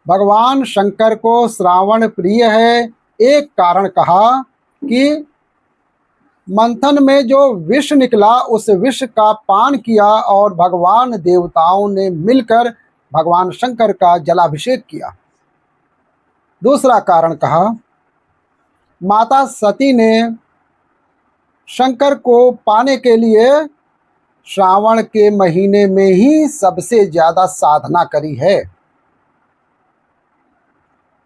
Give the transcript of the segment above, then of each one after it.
भगवान शंकर को श्रावण प्रिय है। एक कारण कहा कि मंथन में जो विष निकला उस विष का पान किया और भगवान देवताओं ने मिलकर भगवान शंकर का जलाभिषेक किया। दूसरा कारण कहा, माता सती ने शंकर को पाने के लिए श्रावण के महीने में ही सबसे ज्यादा साधना करी है।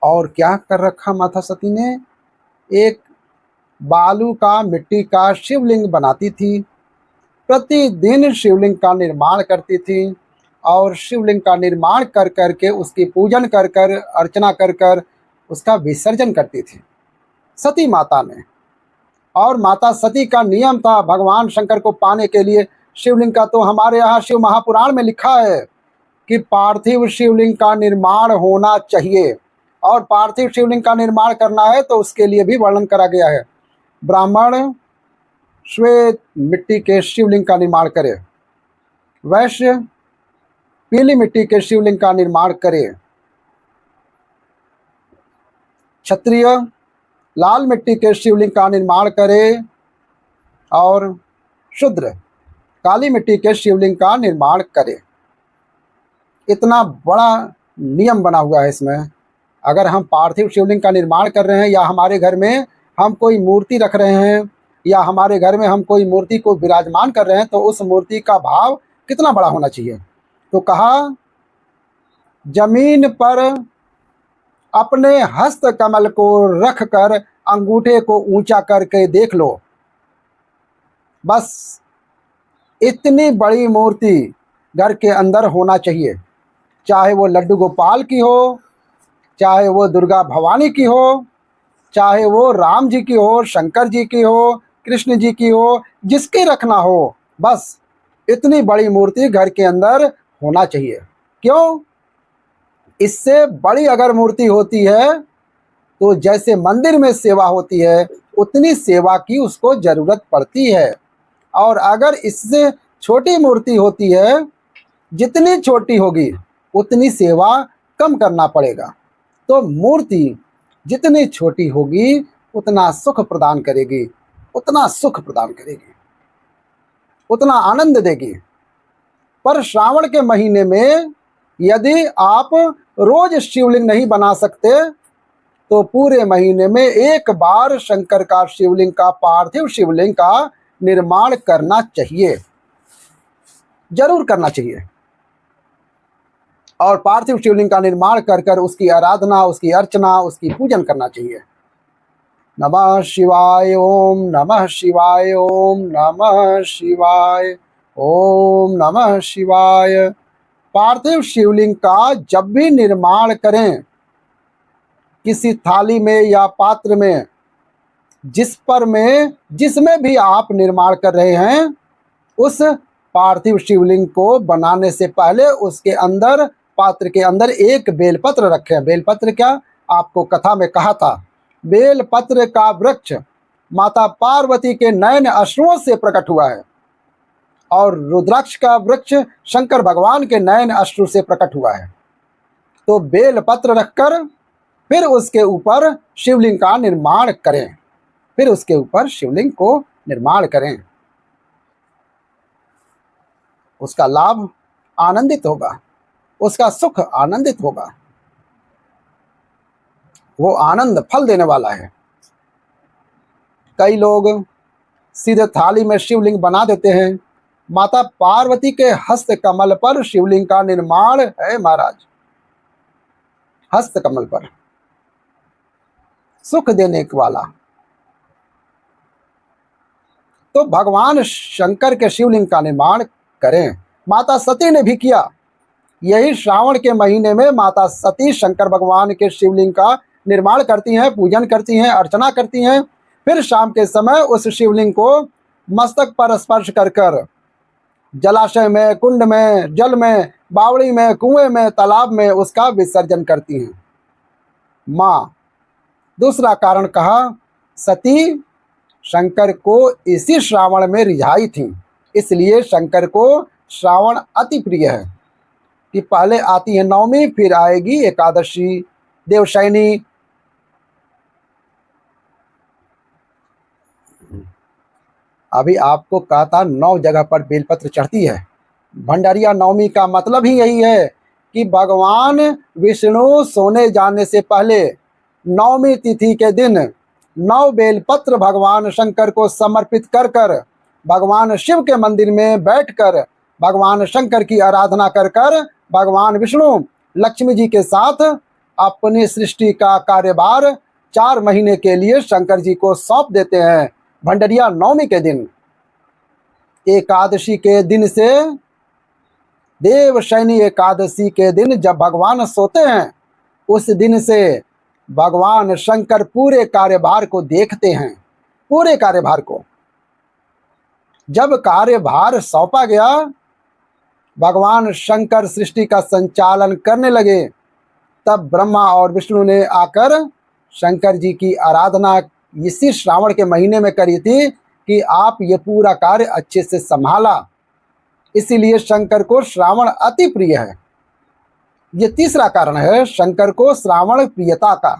और क्या कर रखा माता सती ने? एक बालू का, मिट्टी का शिवलिंग बनाती थी, प्रतिदिन शिवलिंग का निर्माण करती थी और शिवलिंग का निर्माण कर कर के उसकी पूजन कर कर, अर्चना कर कर उसका विसर्जन करती थी सती माता ने। और माता सती का नियम था भगवान शंकर को पाने के लिए शिवलिंग का, तो हमारे यहाँ शिव महापुराण में लिखा है कि पार्थिव शिवलिंग का निर्माण होना चाहिए। और पार्थिव शिवलिंग का निर्माण करना है तो उसके लिए भी वर्णन करा गया है। ब्राह्मण श्वेत मिट्टी के शिवलिंग का निर्माण करे, वैश्य पीली मिट्टी के शिवलिंग का निर्माण करे, क्षत्रिय लाल मिट्टी के शिवलिंग का निर्माण करे और शूद्र काली मिट्टी के शिवलिंग का निर्माण करे। इतना बड़ा नियम बना हुआ है इसमें। अगर हम पार्थिव शिवलिंग का निर्माण कर रहे हैं या हमारे घर में हम कोई मूर्ति रख रहे हैं या हमारे घर में हम कोई मूर्ति को विराजमान कर रहे हैं तो उस मूर्ति का भाव कितना बड़ा होना चाहिए। तो कहा, जमीन पर अपने हस्त कमल को रख कर अंगूठे को ऊंचा करके देख लो, बस इतनी बड़ी मूर्ति घर के अंदर होना चाहिए। चाहे वो लड्डू गोपाल की हो, चाहे वो दुर्गा भवानी की हो, चाहे वो राम जी की हो, शंकर जी की हो, कृष्ण जी की हो, जिसकी रखना हो, बस इतनी बड़ी मूर्ति घर के अंदर होना चाहिए। क्यों? इससे बड़ी अगर मूर्ति होती है तो जैसे मंदिर में सेवा होती है उतनी सेवा की उसको जरूरत पड़ती है। और अगर इससे छोटी मूर्ति होती है, जितनी छोटी होगी उतनी सेवा कम करना पड़ेगा। तो मूर्ति जितनी छोटी होगी उतना सुख प्रदान करेगी, उतना सुख प्रदान करेगी, उतना आनंद देगी। पर श्रावण के महीने में यदि आप रोज शिवलिंग नहीं बना सकते तो पूरे महीने में एक बार शंकर का शिवलिंग का, पार्थिव शिवलिंग का निर्माण करना चाहिए, जरूर करना चाहिए। और पार्थिव शिवलिंग का निर्माण कर कर उसकी आराधना, उसकी अर्चना, उसकी पूजन करना चाहिए। नमः शिवाय ओम, नमः शिवाय ओम, नमः शिवाय ओम, नमः शिवाय। पार्थिव शिवलिंग का जब भी निर्माण करें, किसी थाली में या पात्र में, जिसमें भी आप निर्माण कर रहे हैं, उस पार्थिव शिवलिंग को बनाने से पहले उसके अंदर, पात्र के अंदर एक बेलपत्र रखें। बेलपत्र क्या? आपको कथा में कहा था, बेलपत्र का वृक्ष माता पार्वती के नयन अश्रुओं से प्रकट हुआ है और रुद्राक्ष का वृक्ष शंकर भगवान के नयन अश्रु से प्रकट हुआ है। तो बेलपत्र रखकर फिर उसके ऊपर शिवलिंग का निर्माण करें, फिर उसके ऊपर शिवलिंग को निर्माण करें। उसका लाभ आनंदित होगा, उसका सुख आनंदित होगा, वो आनंद फल देने वाला है। कई लोग सीधे थाली में शिवलिंग बना देते हैं। माता पार्वती के हस्त कमल पर शिवलिंग का निर्माण है महाराज, हस्त कमल पर, सुख देने वाला। तो भगवान शंकर के शिवलिंग का निर्माण करें। माता सती ने भी किया। यही श्रावण के महीने में माता सती शंकर भगवान के शिवलिंग का निर्माण करती हैं, पूजन करती हैं, अर्चना करती हैं। फिर शाम के समय उस शिवलिंग को मस्तक पर स्पर्श कर कर जलाशय में, कुंड में, जल में, बावड़ी में, कुएं में, तालाब में उसका विसर्जन करती हैं माँ। दूसरा कारण कहा, सती शंकर को इसी श्रावण में रिझाई थी, इसलिए शंकर को श्रावण अति प्रिय है। कि पहले आती है नवमी, फिर आएगी एकादशी, देवशयनी। अभी आपको कहा था 9 जगह पर बेलपत्र चढ़ती है। भंडारिया नवमी का मतलब ही यही है कि भगवान विष्णु सोने जाने से पहले नवमी तिथि के दिन 9 बेलपत्र भगवान शंकर को समर्पित कर कर भगवान शिव के मंदिर में बैठकर भगवान शंकर की आराधना कर कर भगवान विष्णु लक्ष्मी जी के साथ अपनी सृष्टि का कार्यभार 4 महीने के लिए शंकर जी को सौंप देते हैं। भंडरिया नवमी के दिन, एकादशी के दिन से देवशयनी एकादशी के दिन जब भगवान सोते हैं, उस दिन से भगवान शंकर पूरे कार्यभार को देखते हैं। पूरे कार्यभार को जब कार्यभार सौंपा गया, भगवान शंकर सृष्टि का संचालन करने लगे, तब ब्रह्मा और विष्णु ने आकर शंकर जी की आराधना इसी श्रावण के महीने में करी थी कि आप ये पूरा कार्य अच्छे से संभाला। इसीलिए शंकर को श्रावण अति प्रिय है। ये तीसरा कारण है शंकर को श्रावण प्रियता का।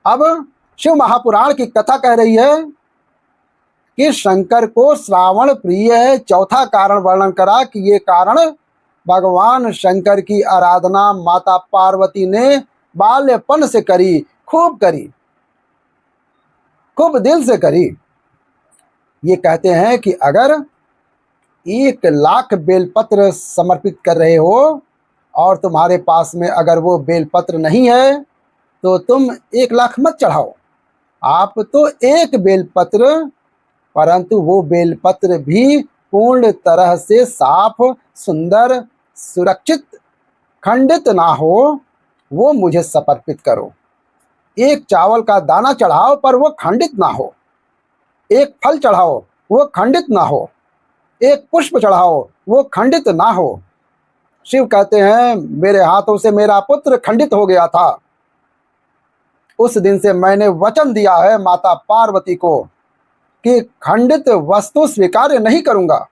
अब शिव महापुराण की कथा कह रही है कि शंकर को श्रावण प्रिय है। चौथा कारण वर्णन करा कि ये कारण भगवान शंकर की आराधना माता पार्वती ने बाल्यपन से करी, खूब करी, खूब दिल से करी। ये कहते हैं कि अगर 1 लाख बेलपत्र समर्पित कर रहे हो और तुम्हारे पास में अगर वो बेलपत्र नहीं है तो तुम 1 लाख मत चढ़ाओ। आप तो 1 बेलपत्र, परंतु वो बेलपत्र भी पूर्ण तरह से साफ, सुंदर, सुरक्षित, खंडित ना हो, वो मुझे समर्पित करो। 1 चावल का दाना चढ़ाओ पर वो खंडित ना हो। 1 फल चढ़ाओ वो खंडित ना हो। 1 पुष्प चढ़ाओ वो खंडित ना हो। शिव कहते हैं, मेरे हाथों से मेरा पुत्र खंडित हो गया था। उस दिन से मैंने वचन दिया है माता पार्वती को कि खंडित वस्तु स्वीकार नहीं करूंगा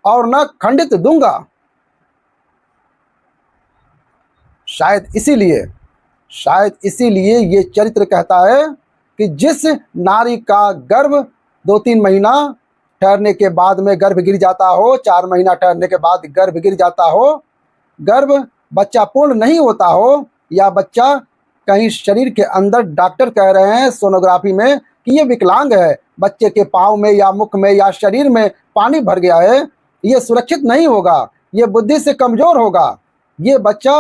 और न खंडित दूंगा। शायद इसीलिए ये चरित्र कहता है कि जिस नारी का गर्भ 2-3 महीना ठहरने के बाद में गर्भ गिर जाता हो, 4 महीना ठहरने के बाद गर्भ गिर जाता हो, गर्भ बच्चा पूर्ण नहीं होता हो, या बच्चा कहीं शरीर के अंदर डॉक्टर कह रहे हैं सोनोग्राफी में कि ये विकलांग है, बच्चे के पाँव में या मुख में या शरीर में पानी भर गया है, ये सुरक्षित नहीं होगा, ये बुद्धि से कमजोर होगा, ये बच्चा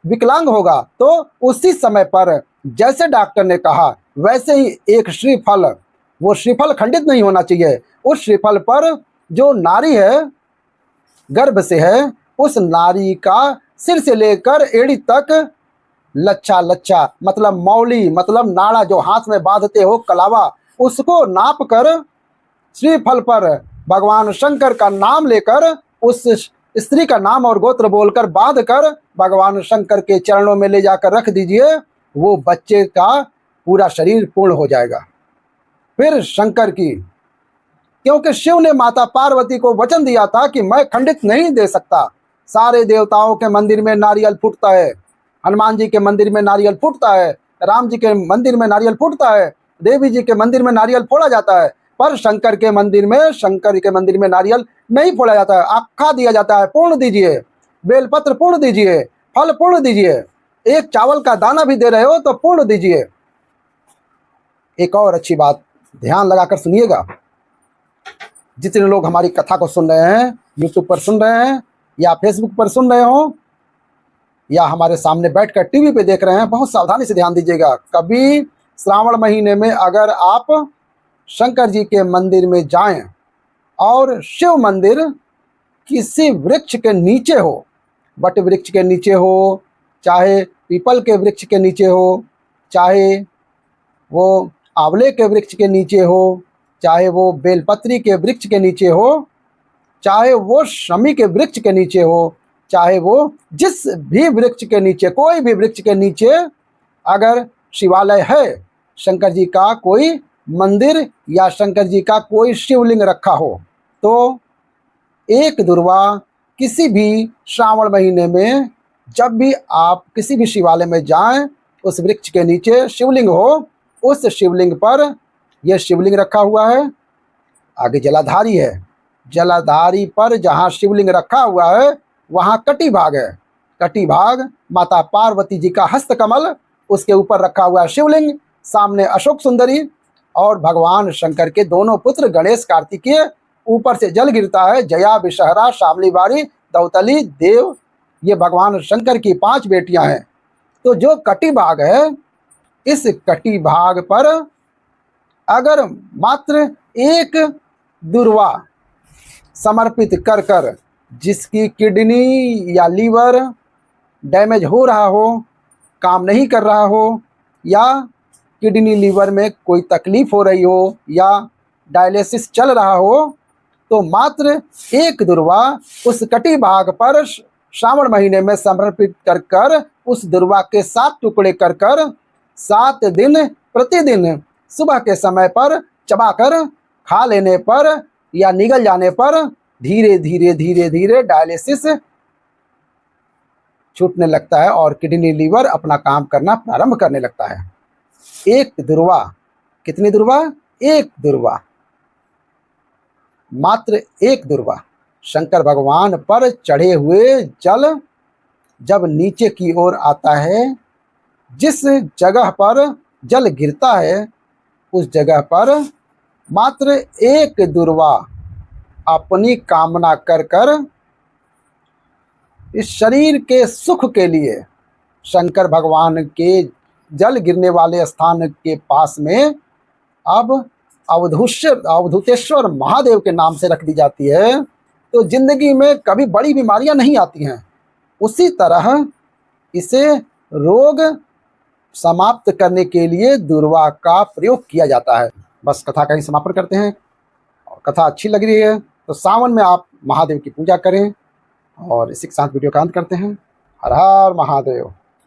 विकलांग होगा, तो उसी समय पर जैसे डॉक्टर ने कहा वैसे ही एक श्रीफल, वो श्रीफल खंडित नहीं होना चाहिए। उस श्रीफल पर जो नारी है, गर्भ से है, उस नारी का सिर से लेकर एड़ी तक लच्छा लच्छा मतलब मौली मतलब नाड़ा जो हाथ में बांधते हो कलावा, उसको नाप कर श्रीफल पर भगवान शंकर का नाम लेकर उस स्त्री का नाम और गोत्र बोलकर बांध कर भगवान शंकर के चरणों में ले जाकर रख दीजिए। वो बच्चे का पूरा शरीर पूर्ण हो जाएगा। फिर शंकर की, क्योंकि शिव ने माता पार्वती को वचन दिया था कि मैं खंडित नहीं दे सकता। सारे देवताओं के मंदिर में नारियल फूटता है, हनुमान जी के मंदिर में नारियल फूटता है, राम जी के मंदिर में नारियल फूटता है, देवी जी के मंदिर में नारियल फोड़ा जाता है, पर शंकर के मंदिर में नारियल नहीं फोड़ा जाता है। आखा दिया जाता है, पूर्ण दीजिए, बेलपत्र पूर्ण दीजिए, फल पूर्ण दीजिए, 1 चावल का दाना भी दे रहे हो तो पूर्ण दीजिए। एक और अच्छी बात ध्यान लगाकर सुनिएगा। जितने लोग हमारी कथा को सुन रहे हैं, यूट्यूब पर सुन रहे हैं या फेसबुक पर सुन रहे हो या हमारे सामने बैठकर टीवी पे देख रहे हैं, बहुत सावधानी से ध्यान दीजिएगा। कभी श्रावण महीने में अगर आप शंकर जी के मंदिर में जाएं और शिव मंदिर किसी वृक्ष के नीचे हो, बट वृक्ष के नीचे हो, चाहे पीपल के वृक्ष के नीचे हो, चाहे वो आंवले के वृक्ष के नीचे हो, चाहे वो बेलपत्री के वृक्ष के नीचे हो, चाहे वो शमी के वृक्ष के नीचे हो, चाहे वो जिस भी वृक्ष के नीचे, कोई भी वृक्ष के नीचे अगर शिवालय है, शंकर जी का कोई मंदिर या शंकर जी का कोई शिवलिंग रखा हो, तो 1 दुर्वा किसी भी श्रावण महीने में जब भी आप किसी भी शिवालय में जाएं, उस वृक्ष के नीचे शिवलिंग हो, उस शिवलिंग पर यह शिवलिंग रखा हुआ है, आगे जलाधारी है, जलाधारी पर जहाँ शिवलिंग रखा हुआ है वहाँ कटी भाग है, कटी भाग माता पार्वती जी का हस्तकमल, उसके ऊपर रखा हुआ है शिवलिंग, सामने अशोक सुंदरी और भगवान शंकर के दोनों पुत्र गणेश कार्तिकेय, ऊपर से जल गिरता है, जया विषहरा शामली बारी दौतली देव, ये भगवान शंकर की 5 बेटियां हैं। तो जो कटी भाग है, इस कटी भाग पर अगर मात्र एक दुर्वा समर्पित कर कर, जिसकी किडनी या लीवर डैमेज हो रहा हो, काम नहीं कर रहा हो, या किडनी लीवर में कोई तकलीफ हो रही हो, या डायलिसिस चल रहा हो, तो मात्र एक दुर्वा उस कटी भाग पर श्रावण महीने में समर्पित कर कर, उस दुर्वा के 7 टुकड़े कर कर 7 दिन प्रतिदिन सुबह के समय पर चबाकर खा लेने पर या निगल जाने पर धीरे धीरे धीरे धीरे डायलिसिस छूटने लगता है और किडनी लीवर अपना काम करना प्रारंभ करने लगता है। एक दुर्वा, कितनी दुर्वा? एक दुर्वा, मात्र एक दुर्वा। शंकर भगवान पर चढ़े हुए जल जब नीचे की ओर आता है, जिस जगह पर जल गिरता है उस जगह पर मात्र एक दुर्वा अपनी कामना कर कर इस शरीर के सुख के लिए शंकर भगवान के जल गिरने वाले स्थान के पास में अब अवधूतेश्वर महादेव के नाम से रख दी जाती है, तो जिंदगी में कभी बड़ी बीमारियां नहीं आती हैं। उसी तरह इसे रोग समाप्त करने के लिए दुर्वा का प्रयोग किया जाता है। बस कथा का ही समापन करते हैं। और कथा अच्छी लग रही है तो सावन में आप महादेव की पूजा करें, और इसी के साथ वीडियो का अंत करते हैं। हर हर महादेव।